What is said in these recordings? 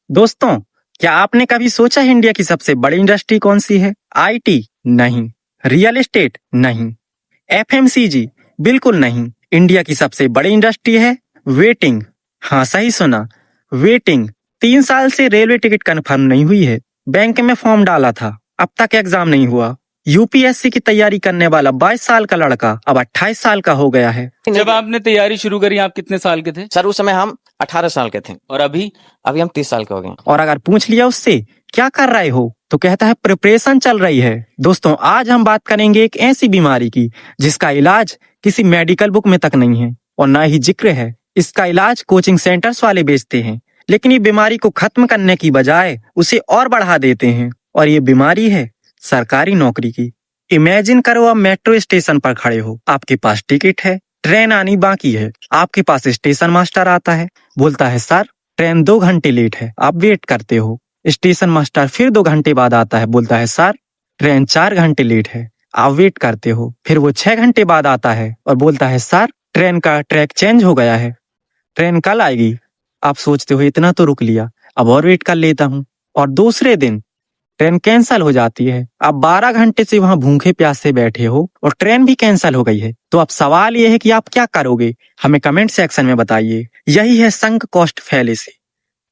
दोस्तों, क्या आपने कभी सोचा है इंडिया की सबसे बड़ी इंडस्ट्री कौन सी है? आईटी? नहीं। Real estate? नहीं। एफएमसीजी? बिल्कुल नहीं। इंडिया की सबसे बड़ी इंडस्ट्री है वेटिंग। हाँ, सही सुना, वेटिंग। 3 साल से रेलवे टिकट कंफर्म नहीं हुई है। बैंक में फॉर्म डाला था, अब तक एग्जाम नहीं हुआ। यूपीएससी की तैयारी करने वाला 22 साल का लड़का अब 28 साल का हो गया है। जब आपने तैयारी शुरू करी आप कितने साल के थे? सर उस समय हम 18 साल के थे और अभी? अभी हम 30 साल के हो गए। और अगर पूछ लिया उससे क्या कर रहे हो तो कहता है प्रिपरेशन चल रही है। दोस्तों, आज हम बात करेंगे एक ऐसी बीमारी की जिसका इलाज किसी मेडिकल बुक में तक नहीं है और ना ही जिक्र है। इसका इलाज कोचिंग सेंटर्स वाले बेचते हैं, लेकिन ये बीमारी को खत्म करने की बजाय उसे और बढ़ा देते हैं। और ये बीमारी है सरकारी नौकरी की। इमेजिन करो, आप मेट्रो स्टेशन पर खड़े हो, आपके पास टिकट है, ट्रेन आनी बाकी है। आपके पास स्टेशन मास्टर आता है, बोलता है सर ट्रेन 2 घंटे लेट है। आप वेट करते हो। स्टेशन मास्टर फिर 2 घंटे बाद आता है, बोलता है सर ट्रेन 4 घंटे लेट है। आप वेट करते हो। फिर वो 6 घंटे बाद आता है और बोलता है सर ट्रेन का ट्रैक चेंज हो गया है, ट्रेन कल आएगी। आप सोचते हो इतना तो रुक लिया, अब और वेट कर लेता हूँ। और दूसरे दिन ट्रेन कैंसल हो जाती है। आप 12 घंटे से वहां भूखे प्यासे बैठे हो और ट्रेन भी कैंसल हो गई है। तो अब सवाल यह है कि आप क्या करोगे? हमें कमेंट सेक्शन में बताइए। यही है संक कॉस्ट फैलेसी।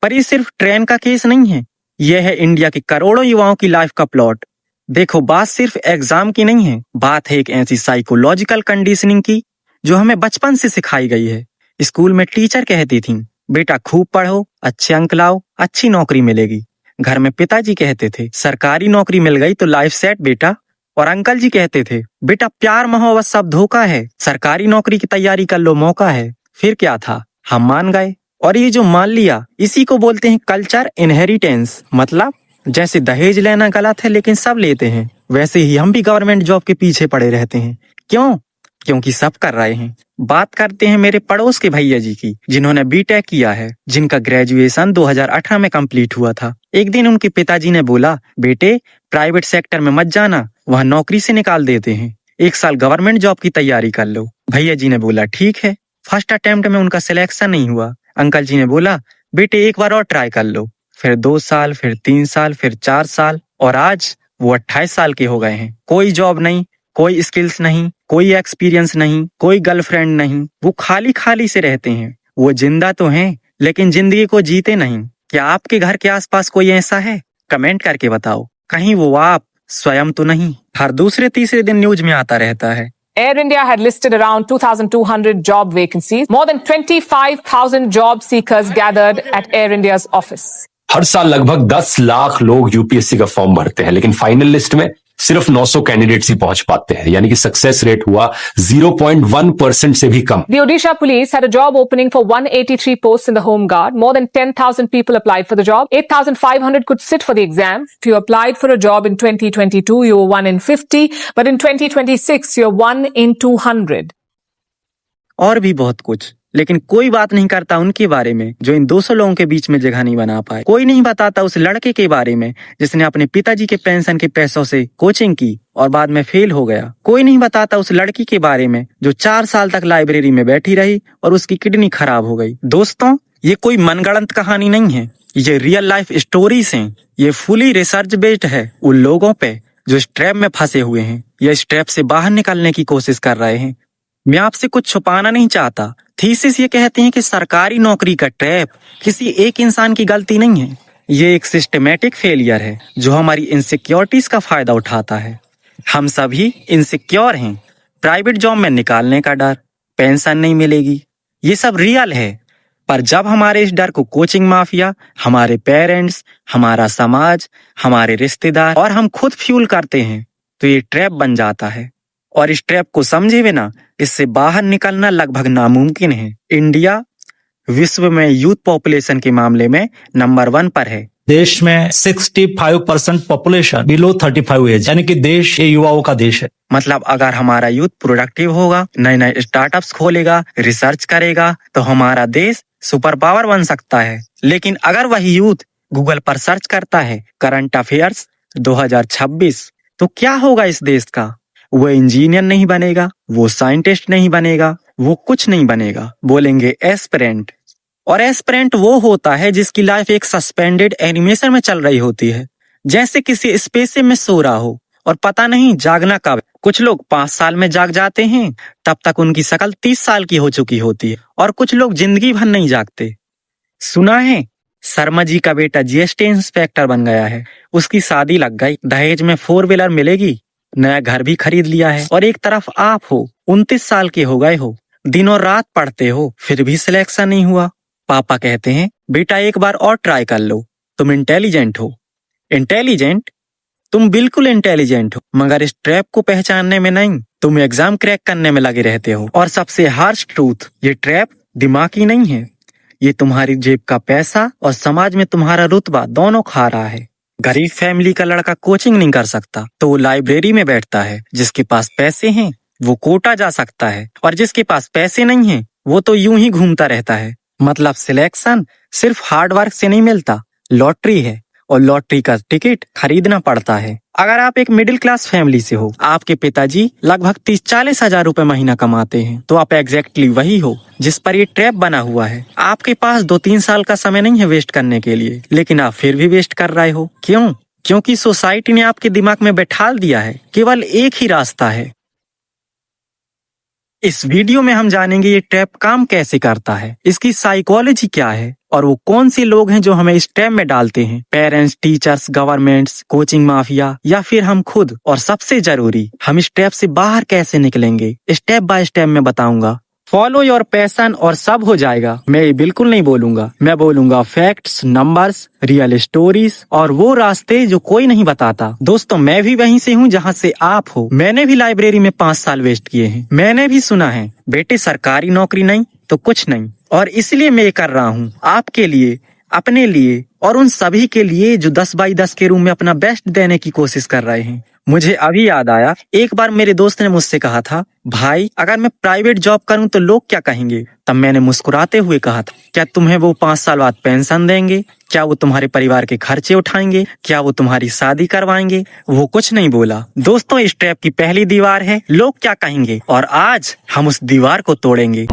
पर ये सिर्फ ट्रेन का केस नहीं है, यह है इंडिया के करोड़ों युवाओं की लाइफ का प्लॉट। देखो, बात सिर्फ एग्जाम की नहीं है, बात है एक ऐसी साइकोलॉजिकल कंडीशनिंग की जो हमें बचपन से सिखाई गई है। स्कूल में टीचर कहती थी बेटा खूब पढ़ो, अच्छे अंक लाओ, अच्छी नौकरी मिलेगी। घर में पिताजी कहते थे सरकारी नौकरी मिल गई तो लाइफ सेट बेटा। और अंकल जी कहते थे बेटा प्यार मोहब्बत सब धोखा है, सरकारी नौकरी की तैयारी कर लो, मौका है। फिर क्या था, हम मान गए। और ये जो मान लिया, इसी को बोलते हैं कल्चर इनहेरिटेंस। मतलब जैसे दहेज लेना गलत है लेकिन सब लेते हैं, वैसे ही हम भी गवर्नमेंट जॉब के पीछे पड़े रहते हैं। क्यों? क्योंकि सब कर रहे हैं। बात करते हैं मेरे पड़ोस के भैया जी की, जिन्होंने बीटेक किया है, जिनका ग्रेजुएशन 2018 में कंप्लीट हुआ था। एक दिन उनके पिताजी ने बोला बेटे प्राइवेट सेक्टर में मत जाना, वहां नौकरी से निकाल देते हैं, 1 साल गवर्नमेंट जॉब की तैयारी कर लो। भैया जी ने बोला ठीक है। फर्स्ट अटेम्प्ट में उनका सिलेक्शन नहीं हुआ। अंकल जी ने बोला बेटे एक बार और ट्राई कर लो। फिर 2 साल, फिर 3 साल, फिर 4 साल, और आज वो 28 साल के हो गए हैं। कोई जॉब नहीं, कोई स्किल्स नहीं, कोई एक्सपीरियंस नहीं, कोई गर्लफ्रेंड नहीं। वो खाली खाली से रहते हैं। वो जिंदा तो हैं लेकिन जिंदगी को जीते नहीं। क्या आपके घर के आसपास कोई ऐसा है? कमेंट करके बताओ। कहीं वो आप स्वयं तो नहीं। हर दूसरे तीसरे दिन न्यूज में आता रहता है। Air India had listed around 2,200 job vacancies. More than 25,000 job seekers gathered at Air India's office. हर साल लगभग 10 लाख लोग यूपीएससी का फॉर्म भरते हैं, लेकिन फाइनल लिस्ट में सिर्फ 900 कैंडिडेट्स ही पहुंच पाते हैं, यानी कि सक्सेस रेट हुआ 0.1% से भी कम। The Odisha police had a job opening for 183 posts in the Home Guard. More than 10,000 people applied for the job. 8,500 could sit for the exam. If you applied for a job in 2022, you were 1 in 50, but in 2026, you're 1 in 200. और भी बहुत कुछ, लेकिन कोई बात नहीं करता उनके बारे में जो इन 200 लोगों के बीच में जगह नहीं बना पाए। कोई नहीं बताता उस लड़के के बारे में जिसने अपने पिताजी के पेंशन के पैसों से कोचिंग की और बाद में फेल हो गया। कोई नहीं बताता उस लड़की के बारे में जो 4 साल तक लाइब्रेरी में बैठी रही और उसकी किडनी खराब हो गई। दोस्तों, ये कोई मनगढ़ंत कहानी नहीं है, ये रियल लाइफ स्टोरीज हैं। ये फुली रिसर्च बेस्ड है उन लोगों पे जो इस ट्रैप में फंसे हुए हैं या इस ट्रैप से बाहर निकलने की कोशिश कर रहे हैं। मैं आपसे कुछ छुपाना नहीं चाहता। थीसिस ये कहते हैं कि सरकारी नौकरी का ट्रैप किसी एक इंसान की गलती नहीं है, ये एक सिस्टमेटिक फेलियर है जो हमारी इनसिक्योरिटीज का फायदा उठाता है। हम सभी इनसिक्योर हैं। प्राइवेट जॉब में निकालने का डर, पेंशन नहीं मिलेगी, ये सब रियल है। पर जब हमारे इस डर को कोचिंग माफिया, हमारे पेरेंट्स, हमारा समाज, हमारे रिश्तेदार और हम खुद फ्यूल करते हैं तो ये ट्रैप बन जाता है। और इस ट्रैप को समझे बिना इससे बाहर निकलना लगभग नामुमकिन है। इंडिया विश्व में यूथ पॉपुलेशन के मामले में नंबर 1 पर है। देश में 65% पॉपुलेशन बिलो 35 एज, यानी कि देश ये युवाओं का देश है। मतलब अगर हमारा यूथ प्रोडक्टिव होगा, नए नए स्टार्टअप्स खोलेगा, रिसर्च करेगा, तो हमारा देश सुपर पावर बन सकता है। लेकिन अगर वही यूथ गूगल पर सर्च करता है करंट अफेयर्स 2026, तो क्या होगा इस देश का? वो इंजीनियर नहीं बनेगा, वो साइंटिस्ट नहीं बनेगा, वो कुछ नहीं बनेगा। बोलेंगे एस्पिरेंट। और एस्पिरेंट वो होता है जिसकी लाइफ एक सस्पेंडेड एनिमेशन में चल रही होती है, जैसे किसी स्पेसशिप में सो रहा हो और पता नहीं जागना कब। कुछ लोग 5 साल में जाग जाते हैं, तब तक उनकी शक्ल 30 साल की हो चुकी होती है, और कुछ लोग जिंदगी भर नहीं जागते। सुना है शर्मा जी का बेटा जीएसटी इंस्पेक्टर बन गया है, उसकी शादी लग गई, दहेज में 4 व्हीलर मिलेगी, नया घर भी खरीद लिया है। और एक तरफ आप हो, 29 साल के हो गए हो, दिनों रात पढ़ते हो, फिर भी सिलेक्शन नहीं हुआ। पापा कहते हैं बेटा एक बार और ट्राई कर लो, तुम इंटेलिजेंट हो। इंटेलिजेंट? तुम बिल्कुल इंटेलिजेंट हो, मगर इस ट्रैप को पहचानने में नहीं, तुम एग्जाम क्रैक करने में लगे रहते हो। और सबसे हार्श ट्रूथ, ये ट्रैप दिमागी नहीं है, ये तुम्हारी जेब का पैसा और समाज में तुम्हारा रुतबा दोनों खा रहा है। गरीब फैमिली का लड़का कोचिंग नहीं कर सकता तो वो लाइब्रेरी में बैठता है, जिसके पास पैसे हैं वो कोटा जा सकता है, और जिसके पास पैसे नहीं है वो तो यूं ही घूमता रहता है। मतलब सिलेक्शन सिर्फ हार्ड वर्क से नहीं मिलता, लॉटरी है, और लॉटरी का टिकट खरीदना पड़ता है। अगर आप एक मिडिल क्लास फैमिली से हो, आपके पिताजी लगभग 30-40 हजार रुपए महीना कमाते हैं, तो आप एग्जैक्टली वही हो जिस पर ये ट्रैप बना हुआ है। आपके पास 2-3 साल का समय नहीं है वेस्ट करने के लिए, लेकिन आप फिर भी वेस्ट कर रहे हो। क्यों? क्योंकि सोसाइटी ने आपके दिमाग में बैठाल दिया है केवल एक ही रास्ता है। इस वीडियो में हम जानेंगे ये ट्रैप काम कैसे करता है, इसकी साइकोलॉजी क्या है, और वो कौन से लोग हैं जो हमें इस ट्रैप में डालते हैं। Parents, teachers, governments, coaching mafia, या फिर हम खुद। और सबसे जरूरी, हम इस ट्रैप से बाहर कैसे निकलेंगे, स्टेप बाय स्टेप में बताऊंगा। फॉलो योर पैशन और सब हो जाएगा। मैं ये बिल्कुल नहीं बोलूंगा, मैं बोलूंगा फैक्ट्स, नंबर्स, रियल स्टोरीज, और वो रास्ते जो कोई नहीं बताता। दोस्तों, मैं भी वहीं से हूँ जहाँ से आप हो। मैंने भी लाइब्रेरी में 5 साल वेस्ट किए हैं। मैंने भी सुना है बेटे सरकारी नौकरी नहीं तो कुछ नहीं, और इसलिए मैं ये कर रहा हूँ आपके लिए, अपने लिए, और उन सभी के लिए जो 10 बाई 10 के रूम में अपना बेस्ट देने की कोशिश कर रहे हैं। मुझे अभी याद आया, एक बार मेरे दोस्त ने मुझसे कहा था, भाई अगर मैं प्राइवेट जॉब करूं तो लोग क्या कहेंगे। तब मैंने मुस्कुराते हुए कहा था, क्या तुम्हें वो 5 साल बाद पेंशन देंगे? क्या वो तुम्हारे परिवार के खर्चे उठाएंगे? क्या वो तुम्हारी शादी करवाएंगे? वो कुछ नहीं बोला। दोस्तों, इस ट्रैप की पहली दीवार है लोग क्या कहेंगे, और आज हम उस दीवार को तोड़ेंगे।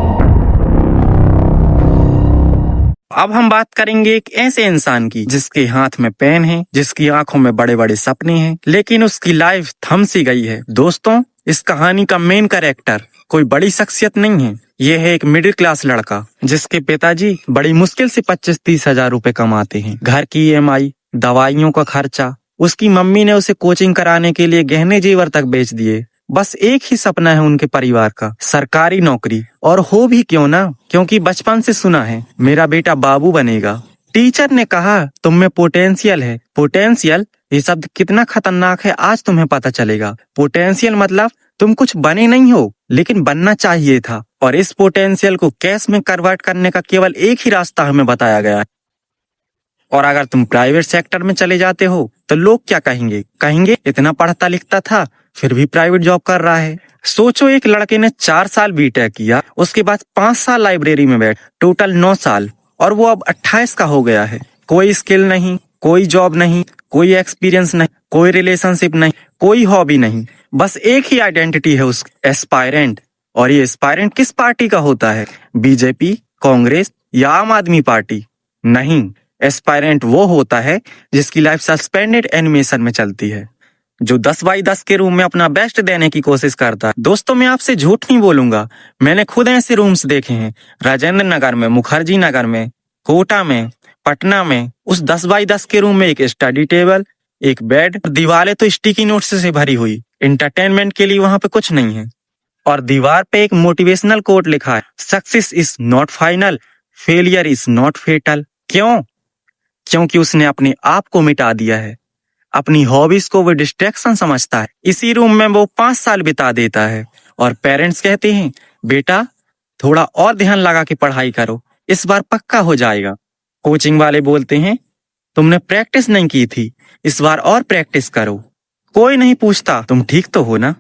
अब हम बात करेंगे एक ऐसे इंसान की जिसके हाथ में पेन है, जिसकी आंखों में बड़े बड़े सपने हैं, लेकिन उसकी लाइफ थम सी गई है। दोस्तों, इस कहानी का मेन कैरेक्टर कोई बड़ी शख्सियत नहीं है, ये है एक मिडिल क्लास लड़का जिसके पिताजी बड़ी मुश्किल से 25-30 हजार रुपए कमाते हैं। घर की EMI, दवाइयों का खर्चा, उसकी मम्मी ने उसे कोचिंग कराने के लिए गहने जेवर तक बेच दिए। बस एक ही सपना है उनके परिवार का, सरकारी नौकरी, और हो भी क्यों ना, क्योंकि बचपन से सुना है मेरा बेटा बाबू बनेगा। टीचर ने कहा तुम में पोटेंशियल है। पोटेंशियल, ये शब्द कितना खतरनाक है आज तुम्हें पता चलेगा। पोटेंशियल मतलब तुम कुछ बने नहीं हो, लेकिन बनना चाहिए था, और इस पोटेंशियल को कैश में कन्वर्ट करने का केवल एक ही रास्ता हमें बताया गया है। और अगर तुम प्राइवेट सेक्टर में चले जाते हो तो लोग क्या कहेंगे? कहेंगे इतना पढ़ता लिखता था फिर भी प्राइवेट जॉब कर रहा है। सोचो, एक लड़के ने 4 साल बीटेक किया, उसके बाद 5 साल लाइब्रेरी में बैठ, टोटल 9 साल, और वो अब 28 का हो गया है। कोई स्किल नहीं, कोई जॉब नहीं, कोई एक्सपीरियंस नहीं, कोई रिलेशनशिप नहीं, कोई हॉबी नहीं, बस एक ही आइडेंटिटी है उसकी, एस्पायरेंट। और ये एस्पायरेंट किस पार्टी का होता है? बीजेपी, कांग्रेस या आम आदमी पार्टी? नहीं, एस्पायरेंट वो होता है जिसकी लाइफ सस्पेंडेड एनिमेशन में चलती है, जो 10 बाई 10 के रूम में अपना बेस्ट देने की कोशिश करता है। दोस्तों, मैं आपसे झूठ नहीं बोलूंगा, मैंने खुद ऐसे रूम्स देखे हैं, राजेंद्र नगर में, मुखर्जी नगर में, कोटा में, पटना में। उस 10 बाई 10 के रूम में एक स्टडी टेबल, एक बेड, दीवारें तो स्टिकी नोट्स से भरी हुई। एंटरटेनमेंट के लिए वहां पे कुछ नहीं है, और दीवार पे एक मोटिवेशनल कोट लिखा है, success is not final, failure is not fatal. क्यों? क्योंकि उसने अपने आप को मिटा दिया है, अपनी हॉबीज को वो डिस्ट्रैक्शन समझता है। इसी रूम में वो 5 साल बिता देता है, और पेरेंट्स कहते हैं बेटा थोड़ा और ध्यान लगा के पढ़ाई करो, इस बार पक्का हो जाएगा। कोचिंग वाले बोलते हैं तुमने प्रैक्टिस नहीं की थी, इस बार और प्रैक्टिस करो। कोई नहीं पूछता तुम ठीक तो हो ना।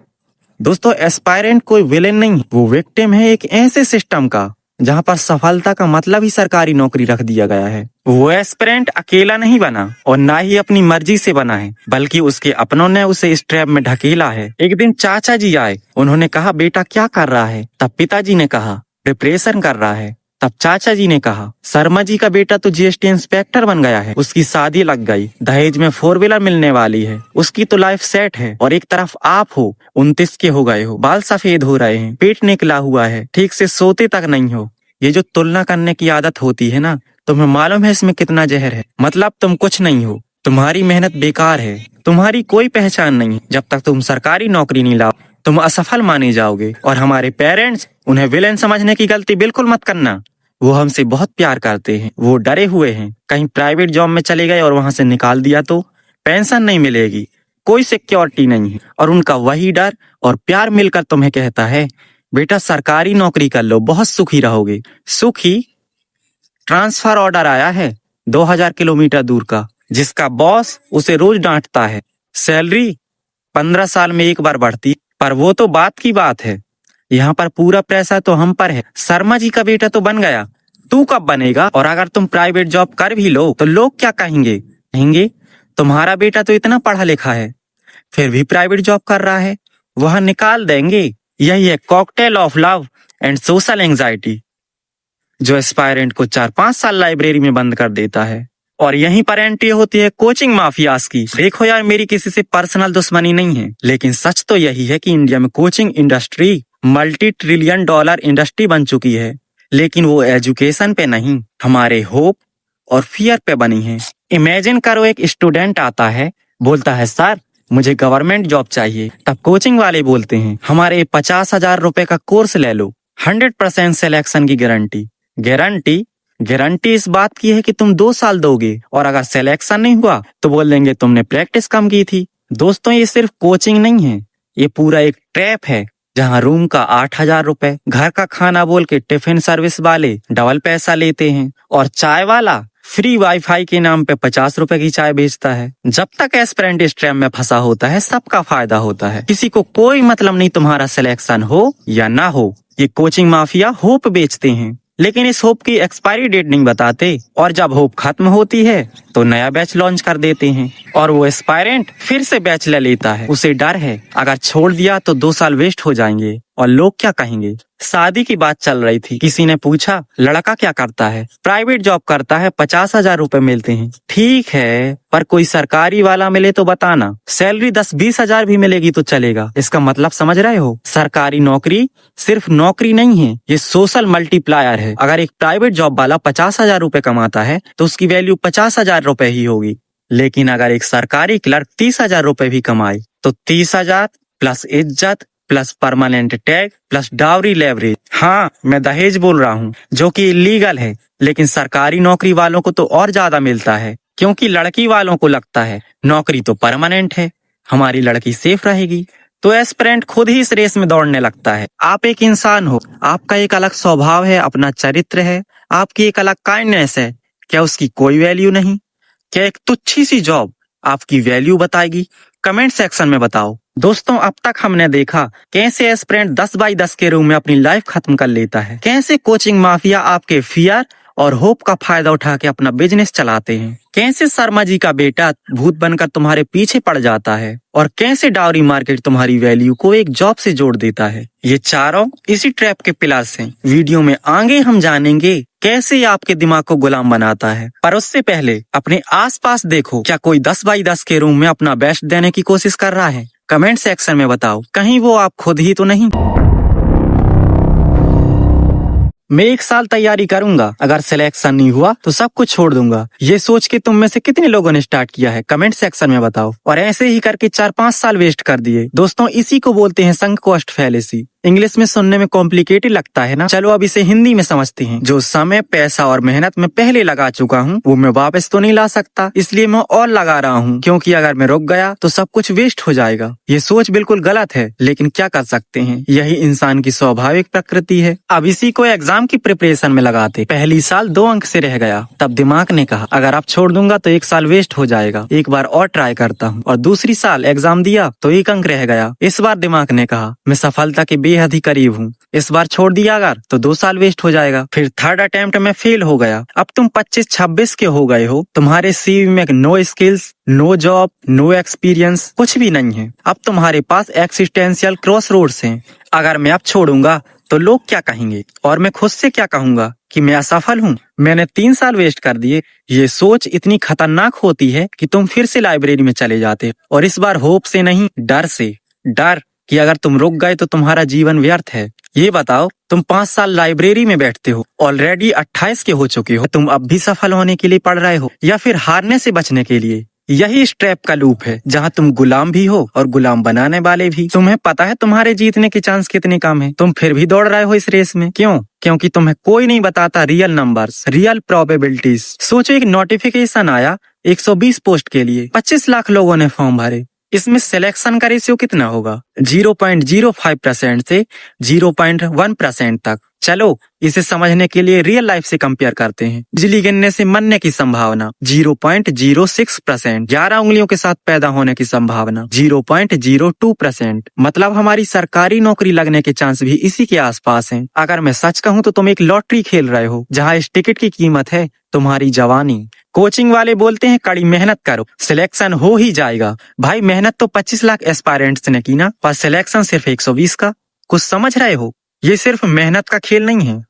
दोस्तों, एस्पायरेंट कोई विलेन नहीं, वो विक्टिम है एक ऐसे सिस्टम का जहां पर सफलता का मतलब ही सरकारी नौकरी रख दिया गया है। वो एस्पिरेंट अकेला नहीं बना, और ना ही अपनी मर्जी से बना है, बल्कि उसके अपनों ने उसे इस ट्रैप में ढकेला है। एक दिन चाचा जी आए, उन्होंने कहा बेटा क्या कर रहा है? तब पिताजी ने कहा प्रिपरेशन कर रहा है। तब चाचा जी ने कहा, शर्मा जी का बेटा तो जीएसटी इंस्पेक्टर बन गया है, उसकी शादी लग गई, दहेज में 4 व्हीलर मिलने वाली है, उसकी तो लाइफ सेट है। और एक तरफ आप हो, 29 के हो गए हो, बाल सफेद हो रहे हैं, पेट निकला हुआ है, ठीक से सोते तक नहीं हो। ये जो तुलना करने की आदत होती है ना, तुम्हें मालूम है इसमें कितना जहर है। मतलब तुम कुछ नहीं हो, तुम्हारी मेहनत बेकार है, तुम्हारी कोई पहचान नहीं है। जब तक तुम सरकारी नौकरी नहीं लाओ तुम असफल माने जाओगे। और हमारे पेरेंट्स, उन्हें विलेन समझने की गलती बिल्कुल मत करना। वो हमसे बहुत प्यार करते हैं, वो डरे हुए हैं कहीं प्राइवेट जॉब में चले गए और वहां से निकाल दिया तो पेंशन नहीं मिलेगी, कोई सिक्योरिटी नहीं है। और उनका वही डर और प्यार मिलकर तुम्हें कहता है, बेटा सरकारी नौकरी कर लो, बहुत सुखी रहोगे। सुखी? ट्रांसफर ऑर्डर आया है 2000 किलोमीटर दूर का, जिसका बॉस उसे रोज डांटता है। सैलरी 15 साल में एक बार बढ़ती, पर वो तो बात की बात है। यहाँ पर पूरा पैसा तो हम पर है। शर्मा जी का बेटा तो बन गया, तू कब बनेगा? और अगर तुम प्राइवेट जॉब कर भी लो तो लोग क्या कहेंगे? कहेंगे तुम्हारा बेटा तो इतना पढ़ा लिखा है, फिर भी प्राइवेट जॉब कर रहा है, वहां निकाल देंगे। यही है cocktail of love and social anxiety, जो एस्पायरेंट को 4-5 साल लाइब्रेरी में बंद कर देता है। और यहीं पर एंट्री होती है कोचिंग माफियाज की। देखो यार, मेरी किसी से पर्सनल दुश्मनी नहीं है, लेकिन सच तो यही है कि इंडिया में कोचिंग इंडस्ट्री $multi-trillion इंडस्ट्री बन चुकी है। लेकिन वो एजुकेशन पे नहीं, हमारे होप और फियर पे बनी है। इमेजिन करो, एक स्टूडेंट आता है, बोलता है सर मुझे गवर्नमेंट जॉब चाहिए। तब कोचिंग वाले बोलते हैं हमारे 50,000 रुपए का कोर्स ले लो, 100% सिलेक्शन की गारंटी। गारंटी इस बात की है कि तुम 2 साल दोगे, और अगर सिलेक्शन नहीं हुआ तो बोल देंगे तुमने प्रैक्टिस कम की थी। दोस्तों, ये सिर्फ कोचिंग नहीं है, ये पूरा एक ट्रैप है, जहां रूम का 8,000 रुपए, घर का खाना बोल के टिफिन सर्विस वाले डबल पैसा लेते हैं, और चाय वाला फ्री वाईफाई के नाम पे 50 रुपए की चाय बेचता है। जब तक एस्पिरेंट इस ट्रैप में फंसा होता है, सबका फायदा होता है। किसी को कोई मतलब नहीं तुम्हारा सिलेक्शन हो या ना हो। ये कोचिंग माफिया होप बेचते हैं, लेकिन इस होप की एक्सपायरी डेट नहीं बताते, और जब होप खत्म होती है तो नया बैच लॉन्च कर देते हैं, और वो एस्पायरेंट फिर से बैच ले लेता है। उसे डर है अगर छोड़ दिया तो 2 साल वेस्ट हो जाएंगे, और लोग क्या कहेंगे। शादी की बात चल रही थी, किसी ने पूछा लड़का क्या करता है? प्राइवेट जॉब करता है, 50,000 रुपए मिलते हैं। ठीक है, पर कोई सरकारी वाला मिले तो बताना, सैलरी 10-20 हजार भी मिलेगी तो चलेगा। इसका मतलब समझ रहे हो? सरकारी नौकरी सिर्फ नौकरी नहीं है, ये सोशल मल्टीप्लायर है। अगर एक प्राइवेट जॉब वाला 50,000 रुपए कमाता है तो उसकी वैल्यू 50,000 रुपए ही होगी। लेकिन अगर एक सरकारी क्लर्क 30,000 रुपए भी कमाए तो 30,000 प्लस इज्जत plus permanent tag plus dowry leverage, हाँ मैं दहेज बोल रहा हूँ, जो कि इलीगल है। लेकिन सरकारी नौकरी वालों को तो और ज्यादा मिलता है, क्योंकि लड़की वालों को लगता है नौकरी तो परमानेंट है, हमारी लड़की सेफ रहेगी, तो एस्पिरेंट खुद ही इस रेस में दौड़ने लगता है। आप एक इंसान हो, आपका एक अलग स्वभाव है, अपना चरित्र है, आपकी एक अलग काइंडनेस है। क्या उसकी कोई वैल्यू नहीं? क्या एक तुच्छी सी जॉब आपकी वैल्यू बताएगी? कमेंट सेक्शन में बताओ। दोस्तों, अब तक हमने देखा कैसे एस्पिरेंट 10x10 के रूम में अपनी लाइफ खत्म कर लेता है, कैसे कोचिंग माफिया आपके फियर और होप का फायदा उठा के अपना बिजनेस चलाते हैं, कैसे शर्मा जी का बेटा भूत बनकर तुम्हारे पीछे पड़ जाता है, और कैसे डाउरी मार्केट तुम्हारी वैल्यू को एक जॉब से जोड़ देता है। ये चारों इसी ट्रैप के पिलर्स हैं। वीडियो में आगे हम जानेंगे कैसे ये आपके दिमाग को गुलाम बनाता है। पर उससे पहले अपने आसपास देखो, क्या कोई 10x10 के रूम में अपना बेस्ट देने की कोशिश कर रहा है? कमेंट सेक्शन में बताओ, कहीं वो आप खुद ही तो नहीं। मैं 1 साल तैयारी करूंगा, अगर सिलेक्शन नहीं हुआ तो सब कुछ छोड़ दूंगा। ये सोच के तुम में से कितने लोगों ने स्टार्ट किया है? कमेंट सेक्शन में बताओ। और ऐसे ही करके 4-5 साल वेस्ट कर दिए। दोस्तों, इसी को बोलते हैं संक कॉस्ट फैलेसी। इंग्लिश में सुनने में कॉम्प्लिकेटेड लगता है ना? चलो अब इसे हिंदी में समझते हैं। जो समय, पैसा और मेहनत में पहले लगा चुका हूँ वो मैं वापस तो नहीं ला सकता, इसलिए मैं और लगा रहा हूँ, क्योंकि अगर मैं रुक गया तो सब कुछ वेस्ट हो जाएगा। ये सोच बिल्कुल गलत है, लेकिन क्या कर सकते हैं, यही इंसान की स्वाभाविक प्रकृति है। अब इसी को एग्जाम की प्रिपरेशन में लगाते। पहली साल 2 अंक से रह गया, तब दिमाग ने कहा अगर अब छोड़ दूंगा तो 1 साल वेस्ट हो जाएगा, एक बार और ट्राई करता हूँ। और दूसरी साल एग्जाम दिया तो 1 अंक रह गया। इस बार दिमाग ने कहा मैं सफलता के बेहद ही करीब हूँ। इस बार छोड़ दिया अगर तो 2 साल वेस्ट हो जाएगा। फिर थर्ड अटेम्प्ट में फेल हो गया। अब तुम 25-26 के हो गए हो। तुम्हारे सीवी में no skills, no job, no experience, कुछ भी नहीं है। अब तुम्हारे पास एक्सिस्टेंशियल क्रॉस रोड्स हैं। अगर मैं अब छोड़ूंगा तो लोग क्या कहेंगे और मैं खुद से क्या कहूंगा कि मैं असफल हूँ। मैंने 3 साल वेस्ट कर दिए। ये सोच इतनी खतरनाक होती है कि तुम फिर से लाइब्रेरी में चले जाते और इस बार होप से नहीं, डर से। डर कि अगर तुम रुक गए तो तुम्हारा जीवन व्यर्थ है। ये बताओ, तुम 5 साल लाइब्रेरी में बैठते हो, ऑलरेडी 28 के हो चुके हो, तुम अब भी सफल होने के लिए पढ़ रहे हो या फिर हारने से बचने के लिए? यही स्ट्रैप का लूप है जहाँ तुम गुलाम भी हो और गुलाम बनाने वाले भी। तुम्हें पता है तुम्हारे जीतने के चांस कितने कम हैं, तुम फिर भी दौड़ रहे हो इस रेस में। क्यों? क्योंकि तुम्हें कोई नहीं बताता रियल नंबर्स, रियल प्रोबेबिलिटीज। सोचो, एक नोटिफिकेशन आया 120 पोस्ट के लिए, 25 लाख लोगों ने फॉर्म भरे। इसमें सिलेक्शन का रेशियो कितना होगा? 0.05% से 0.1% तक। चलो इसे समझने के लिए रियल लाइफ से कंपेयर करते हैं। बिजली गिरने से मरने की संभावना 0.06%, 11 उंगलियों के साथ पैदा होने की संभावना 0.02%। मतलब हमारी सरकारी नौकरी लगने के चांस भी इसी के आसपास हैं। अगर मैं सच कहूँ तो तुम एक लॉटरी खेल रहे हो जहाँ इस टिकट की कीमत है तुम्हारी जवानी। कोचिंग वाले बोलते हैं कड़ी मेहनत करो, सिलेक्शन हो ही जाएगा। भाई मेहनत तो 25 लाख एस्पायरेंट्स ने की ना, पर सिलेक्शन सिर्फ 120 का। कुछ समझ रहे हो? ये सिर्फ मेहनत का खेल नहीं है।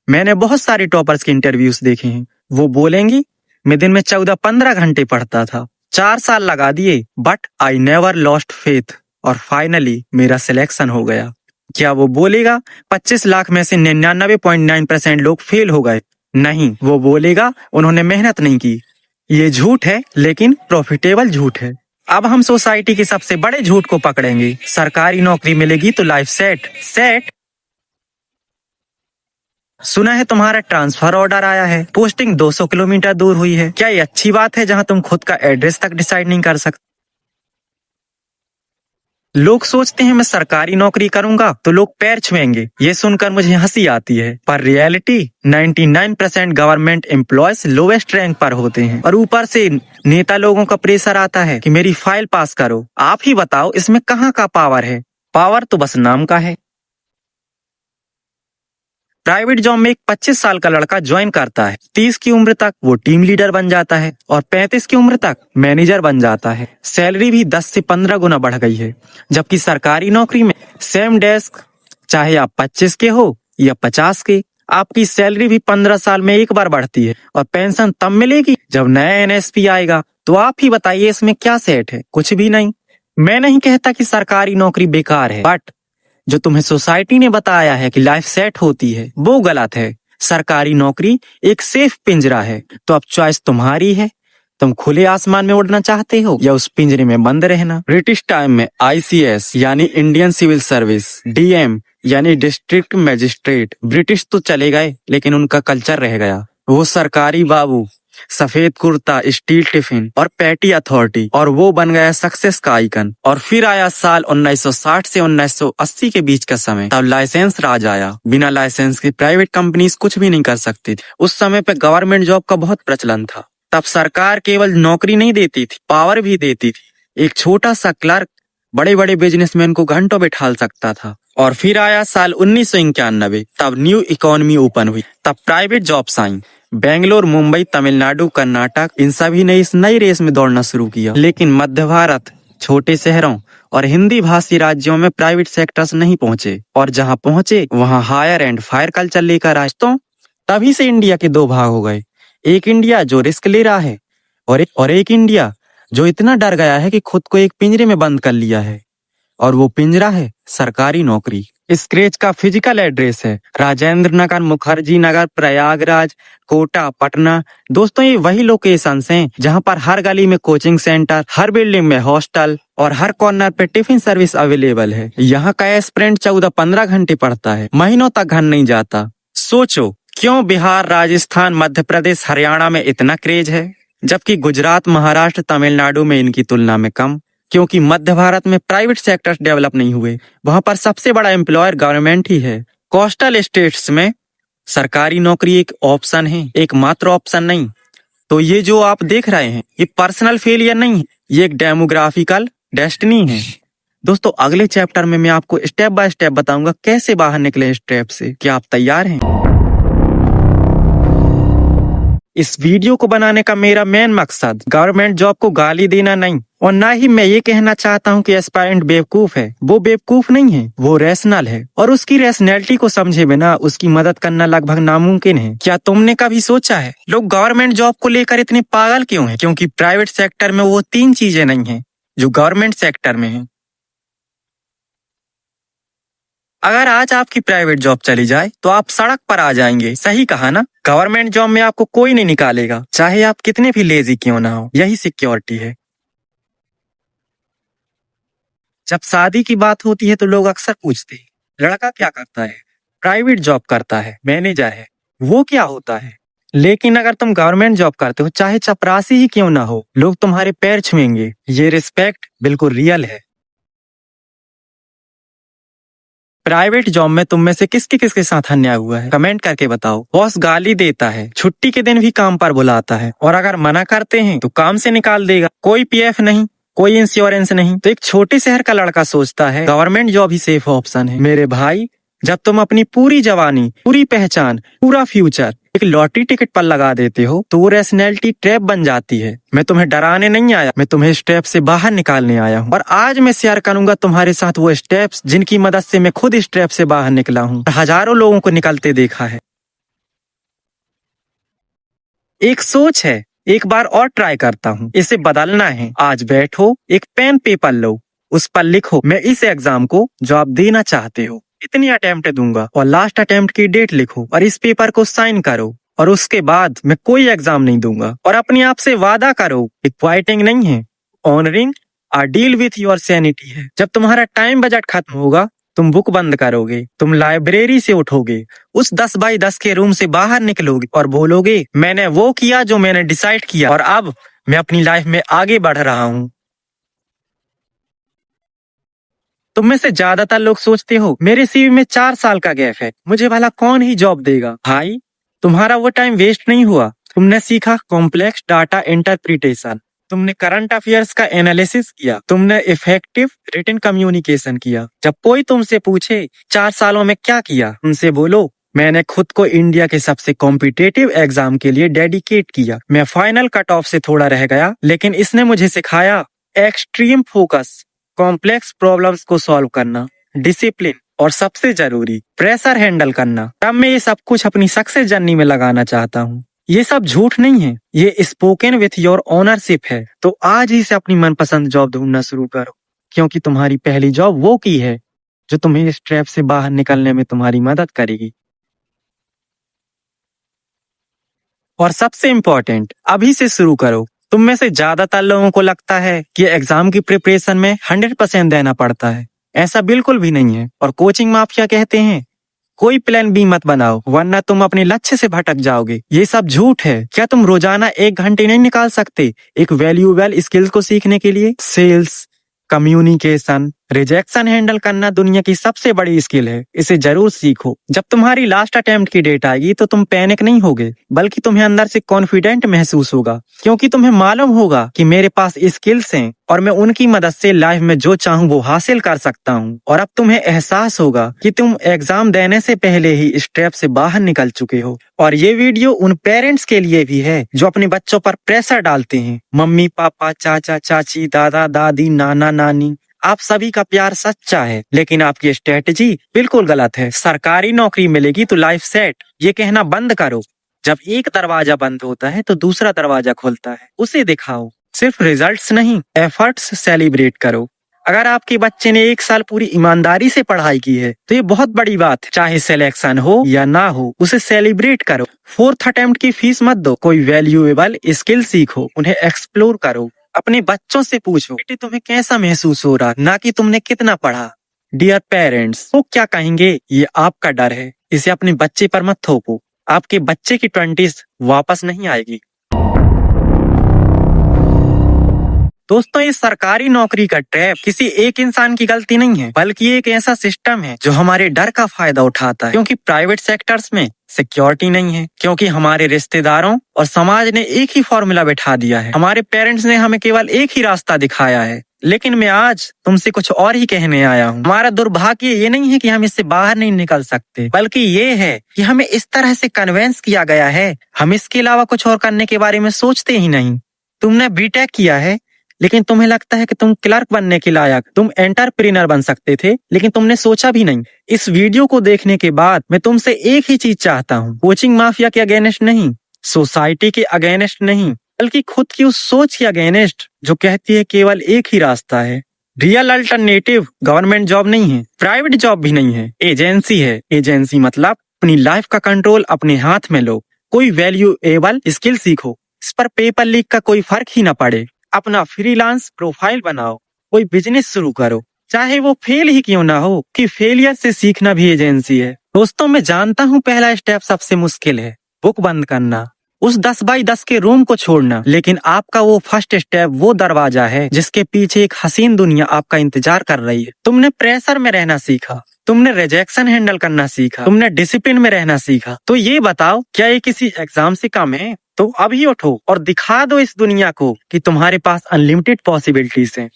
मैंने बहुत सारे टॉपर्स के इंटरव्यूज देखे हैं। वो बोलेंगी मैं दिन में 14-15 घंटे पढ़ता था, 4 साल लगा दिए, but I never lost faith और फाइनली मेरा सिलेक्शन हो गया। क्या वो बोलेगा 25 लाख में से 99.9% लोग फेल हो गए? नहीं, वो बोलेगा उन्होंने मेहनत नहीं की। ये झूठ है, लेकिन प्रॉफिटेबल झूठ है। अब हम सोसाइटी के सबसे बड़े झूठ को पकड़ेंगे। सरकारी नौकरी मिलेगी तो लाइफ सेट। सुना है तुम्हारा ट्रांसफर ऑर्डर आया है, पोस्टिंग 200 किलोमीटर दूर हुई है। क्या ये अच्छी बात है जहां तुम खुद का एड्रेस तक डिसाइड नहीं कर सकते? लोग सोचते हैं मैं सरकारी नौकरी करूंगा तो लोग पैर छुएंगे। ये सुनकर मुझे हंसी आती है, पर reality 99% government employees lowest rank पर होते हैं और ऊपर से नेता लोगों का प्रेशर आता है कि मेरी फाइल पास करो। आप ही बताओ इसमें कहाँ का पावर है? पावर तो बस नाम का है। प्राइवेट जॉब में एक 25 साल का लड़का ज्वाइन करता है, 30 की उम्र तक वो टीम लीडर बन जाता है और 35 की उम्र तक मैनेजर बन जाता है। सैलरी भी 10 से 15 गुना बढ़ गई है। जबकि सरकारी नौकरी में सेम डेस्क, चाहे आप 25 के हो या 50 के, आपकी सैलरी भी 15 साल में एक बार बढ़ती है और पेंशन तब मिलेगी जब नया एनएसपी आएगा। तो आप ही बताइए इसमें क्या सेट है? कुछ भी नहीं। मैं नहीं कहता कि सरकारी नौकरी बेकार है, बट जो तुम्हें सोसाइटी ने बताया है कि लाइफ सेट होती है वो गलत है। सरकारी नौकरी एक सेफ पिंजरा है। तो अब चॉइस तुम्हारी है, तुम खुले आसमान में उड़ना चाहते हो या उस पिंजरे में बंद रहना। ब्रिटिश टाइम में ICS यानी इंडियन सिविल सर्विस, DM यानी डिस्ट्रिक्ट मजिस्ट्रेट, ब्रिटिश तो चले गए लेकिन उनका कल्चर रह गया। वो सरकारी बाबू, सफेद कुर्ता, स्टील टिफिन और पैटी अथॉरिटी, और वो बन गया सक्सेस का आइकन। और फिर आया साल 1960 से 1980 के बीच का समय, तब लाइसेंस राज आया। बिना लाइसेंस के प्राइवेट कंपनीज कुछ भी नहीं कर सकती थी। उस समय पे गवर्नमेंट जॉब का बहुत प्रचलन था। तब सरकार केवल नौकरी नहीं देती थी, पावर भी देती थी। एक छोटा सा क्लर्क बड़े बड़े बिजनेसमैन को घंटों बिठा सकता था। और फिर आया साल 1991, तब न्यू इकोनॉमी ओपन हुई, तब प्राइवेट जॉब्स आई। बेंगलोर, मुंबई, तमिलनाडु, कर्नाटक, इन सभी ने इस नई रेस में दौड़ना शुरू किया। लेकिन मध्य भारत, छोटे शहरों और हिंदी भाषी राज्यों में प्राइवेट सेक्टर्स नहीं पहुंचे, और जहां पहुंचे वहां हायर एंड फायर कल्चर लेकर आए। तो तभी से इंडिया के 2 भाग हो गए। एक इंडिया जो रिस्क ले रहा है और एक इंडिया जो इतना डर गया है कि खुद को एक पिंजरे में बंद कर लिया है, और वो पिंजरा है सरकारी नौकरी। स्क्रेच का फिजिकल एड्रेस है राजेंद्र नगर, मुखर्जी नगर, प्रयागराज, कोटा, पटना। दोस्तों ये वही लोकेशंस हैं जहां पर हर गली में कोचिंग सेंटर, हर बिल्डिंग में हॉस्टल और हर कॉर्नर पे टिफिन सर्विस अवेलेबल है। यहाँ का एस्पिरेंट 14-15 घंटे पढ़ता है, महीनों तक घर नहीं जाता। सोचो क्यों बिहार, राजस्थान, मध्य प्रदेश, हरियाणा में इतना क्रेज है, जबकि गुजरात, महाराष्ट्र, तमिलनाडु में इनकी तुलना में कम। क्योंकि मध्य भारत में प्राइवेट सेक्टर्स डेवलप नहीं हुए, वहां पर सबसे बड़ा एम्प्लॉयर गवर्नमेंट ही है। कोस्टल स्टेट्स में सरकारी नौकरी एक ऑप्शन है, एकमात्र ऑप्शन नहीं। तो ये जो आप देख रहे हैं ये पर्सनल फेलियर नहीं है, ये एक डेमोग्राफिकल डेस्टिनी है। दोस्तों अगले चैप्टर में मैं आपको स्टेप बाय स्टेप बताऊंगा कैसे बाहर निकले इस ट्रैप से। क्या आप तैयार हैं? इस वीडियो को बनाने का मेरा मेन मकसद गवर्नमेंट जॉब को गाली देना नहीं, और ना ही मैं ये कहना चाहता हूँ कि एस्पायरेंट बेवकूफ है। वो बेवकूफ नहीं है, वो रैशनल है, और उसकी रैशनैलिटी को समझे बिना उसकी मदद करना लगभग नामुमकिन है। क्या तुमने कभी सोचा है लोग गवर्नमेंट जॉब को लेकर इतने पागल क्यों हैं? क्योंकि प्राइवेट सेक्टर में वो 3 चीजें नहीं है जो गवर्नमेंट सेक्टर में है। अगर आज आपकी प्राइवेट जॉब चली जाए तो आप सड़क पर आ जाएंगे। सही कहा ना? गवर्नमेंट जॉब में आपको कोई नहीं निकालेगा, चाहे आप कितने भी लेजी क्यों ना हो। यही सिक्योरिटी है। जब शादी की बात होती है तो लोग अक्सर पूछते हैं, लड़का क्या करता है? प्राइवेट जॉब करता है, मैनेजर है। वो क्या होता है? लेकिन अगर तुम गवर्नमेंट जॉब करते हो, चाहे चपरासी ही क्यों ना हो, लोग तुम्हारे पैर छुएंगे। ये रिस्पेक्ट बिल्कुल रियल है। प्राइवेट जॉब में तुम में से किसके साथ अन्याय हुआ है? कमेंट करके बताओ। बॉस गाली देता है, छुट्टी के दिन भी काम पर बुलाता है, और अगर मना करते हैं तो काम से निकाल देगा। कोई पीएफ नहीं, कोई इंश्योरेंस नहीं। तो एक छोटे शहर का लड़का सोचता है गवर्नमेंट जॉब ही सेफ ऑप्शन है। मेरे भाई, जब तुम अपनी पूरी जवानी, पूरी पहचान, पूरा फ्यूचर एक लॉटरी टिकट पर लगा देते हो तो वो रैशनैलिटी ट्रैप बन जाती है। मैं तुम्हें डराने नहीं आया, मैं तुम्हें इस ट्रैप से बाहर निकालने आया हूँ। और आज मैं शेयर करूंगा तुम्हारे साथ वो स्टेप्स जिनकी मदद से मैं खुद इस ट्रैप से बाहर निकला हूँ, हजारों लोगों को निकलते देखा है। एक सोच है, एक बार और ट्राई करता हूँ, इसे बदलना है। आज बैठो, एक पेन पेपर लो, उस पर लिखो मैं इस एग्जाम को जो आप देना चाहते हो इतनी अटेम्प्ट दूंगा, और लास्ट अटेम्प्ट की डेट लिखो और इस पेपर को साइन करो। और उसके बाद मैं कोई एग्जाम नहीं दूंगा, और अपने आप से वादा करो कि क्वाइटिंग नहीं है, ऑनरिंग और डील विथ योर सैनिटी है। जब तुम्हारा टाइम बजट खत्म होगा, तुम बुक बंद करोगे, तुम लाइब्रेरी से उठोगे, उस 10 बाई 10 के रूम से बाहर निकलोगे और बोलोगे मैंने वो किया जो मैंने डिसाइड किया, और अब मैं अपनी लाइफ में आगे बढ़ रहा हूँ। तुम में से ज्यादातर लोग सोचते हो मेरे सीवी में 4 साल का गैप है, मुझे भला कौन ही जॉब देगा। भाई, तुम्हारा वो टाइम वेस्ट नहीं हुआ। तुमने सीखा कॉम्प्लेक्स डाटा इंटरप्रिटेशन, तुमने करंट अफेयर्स का एनालिसिस किया, तुमने इफेक्टिव रिटन कम्युनिकेशन किया। जब कोई तुमसे पूछे 4 सालों में क्या किया, उनसे बोलो मैंने खुद को इंडिया के सबसे कॉम्पिटिटिव एग्जाम के लिए डेडिकेट किया। मैं फाइनल कट ऑफ से थोड़ा रह गया, लेकिन इसने मुझे सिखाया एक्सट्रीम फोकस, कॉम्प्लेक्स प्रॉब्लम्स को सॉल्व करना, डिसिप्लिन, और सबसे जरूरी प्रेशर हैंडल करना। तब मैं ये सब कुछ अपनी सक्सेस जर्नी में लगाना चाहता हूँ। ये सब झूठ नहीं है, ये स्पोकन विथ योर ओनरशिप है। तो आज ही से अपनी मनपसंद जॉब ढूंढना शुरू करो, क्योंकि तुम्हारी पहली जॉब वो की है जो तुम्हें इस ट्रैप से बाहर निकलने में तुम्हारी मदद करेगी। और सबसे इम्पोर्टेंट, अभी से शुरू करो। तुम में से ज्यादातर लोगों को लगता है कि एग्जाम की प्रिपरेशन में 100% देना पड़ता है। ऐसा बिल्कुल भी नहीं है। और कोचिंग माफिया कहते हैं कोई प्लान बी मत बनाओ, वरना तुम अपने लक्ष्य से भटक जाओगे। ये सब झूठ है। क्या तुम रोजाना 1 घंटे नहीं निकाल सकते एक वैल्यूएबल स्किल्स को सीखने के लिए? सेल्स, कम्युनिकेशन, रिजेक्शन हैंडल करना दुनिया की सबसे बड़ी स्किल है। इसे जरूर सीखो। जब तुम्हारी लास्ट अटेम्प्ट की डेट आएगी तो तुम पैनिक नहीं होगे, बल्कि तुम्हें अंदर से कॉन्फिडेंट महसूस होगा, क्योंकि तुम्हें मालूम होगा कि मेरे पास स्किल्स हैं और मैं उनकी मदद से लाइफ में जो चाहूँ वो हासिल कर सकता हूँ। और अब तुम्हें एहसास होगा कि तुम एग्जाम देने से पहले ही इस ट्रैप से बाहर निकल चुके हो। और ये वीडियो उन पेरेंट्स के लिए भी है जो अपने बच्चों पर प्रेशर डालते हैं। मम्मी पापा, चाचा चाची, दादा दादी, नाना नानी, आप सभी का प्यार सच्चा है, लेकिन आपकी स्ट्रेटजी बिल्कुल गलत है। सरकारी नौकरी मिलेगी तो लाइफ सेट, ये कहना बंद करो। जब एक दरवाजा बंद होता है तो दूसरा दरवाजा खुलता है, उसे दिखाओ। सिर्फ रिजल्ट्स नहीं, एफर्ट्स सेलिब्रेट करो। अगर आपके बच्चे ने 1 साल पूरी ईमानदारी से पढ़ाई की है तो ये बहुत बड़ी बात है। चाहे सिलेक्शन हो या ना हो, उसे सेलिब्रेट करो। 4th अटेम्प्ट की फीस मत दो, कोई वैल्यूएबल स्किल सीखो, उन्हें एक्सप्लोर करो। अपने बच्चों से पूछो बेटे तुम्हें कैसा महसूस हो रहा, ना कि तुमने कितना पढ़ा। डियर पेरेंट्स, वो क्या कहेंगे ये आपका डर है, इसे अपने बच्चे पर मत थोपो। आपके बच्चे की 20s वापस नहीं आएगी। दोस्तों, ये सरकारी नौकरी का ट्रैप किसी एक इंसान की गलती नहीं है, बल्कि एक ऐसा सिस्टम है जो हमारे डर का फायदा उठाता है। क्योंकि प्राइवेट सेक्टर्स में सिक्योरिटी नहीं है, क्योंकि हमारे रिश्तेदारों और समाज ने एक ही फॉर्मूला बैठा दिया है। हमारे पेरेंट्स ने हमें केवल एक ही रास्ता दिखाया है, लेकिन मैं आज तुमसे कुछ और ही कहने आया हूँ। हमारा दुर्भाग्य ये नहीं है कि हम इससे बाहर नहीं निकल सकते, बल्कि ये है कि हमें इस तरह से कन्वेंस किया गया है, हम इसके अलावा कुछ और करने के बारे में सोचते ही नहीं। तुमने बीटेक किया है, लेकिन तुम्हें लगता है कि तुम क्लर्क बनने के लायक, तुम एंटरप्रेन्योर बन सकते थे, लेकिन तुमने सोचा भी नहीं। इस वीडियो को देखने के बाद मैं तुमसे एक ही चीज चाहता हूँ, कोचिंग माफिया के अगेंस्ट नहीं, सोसाइटी के अगेंस्ट नहीं, बल्कि खुद की उस सोच के अगेंस्ट जो कहती है केवल एक ही रास्ता है। रियल अल्टरनेटिव गवर्नमेंट जॉब नहीं है, प्राइवेट जॉब भी नहीं है, एजेंसी है। एजेंसी मतलब अपनी लाइफ का कंट्रोल अपने हाथ में लो, कोई वैल्यूएबल स्किल सीखो, इस पर पेपर लीक का कोई फर्क ही ना पड़े, अपना फ्रीलांस प्रोफाइल बनाओ, कोई बिजनेस शुरू करो, चाहे वो फेल ही क्यों ना हो, कि फेलियर से सीखना भी एजेंसी है। दोस्तों, मैं जानता हूँ पहला स्टेप सबसे मुश्किल है, बुक बंद करना, उस 10 बाई 10 के रूम को छोड़ना, लेकिन आपका वो फर्स्ट स्टेप वो दरवाजा है जिसके पीछे एक हसीन दुनिया आपका इंतजार कर रही है। तुमने प्रेशर में रहना सीखा, तुमने रिजेक्शन हैंडल करना सीखा, तुमने डिसिप्लिन में रहना सीखा। तो ये बताओ, क्या ये किसी एग्जाम से कम है? तो अभी उठो और दिखा दो इस दुनिया को कि तुम्हारे पास अनलिमिटेड पॉसिबिलिटीज हैं।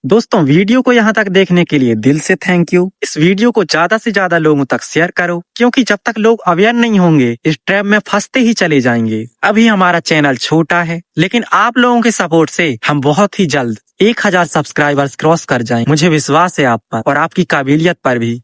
दोस्तों, वीडियो को यहाँ तक देखने के लिए दिल से थैंक यू। इस वीडियो को ज्यादा से ज्यादा लोगों तक शेयर करो, क्योंकि जब तक लोग अवेयर नहीं होंगे इस ट्रैप में फंसते ही चले जाएंगे। अभी हमारा चैनल छोटा है, लेकिन आप लोगों के सपोर्ट से हम बहुत ही जल्द 1000 सब्सक्राइबर्स क्रॉस कर जाएं। मुझे विश्वास है आप पर और आपकी काबिलियत पर भी।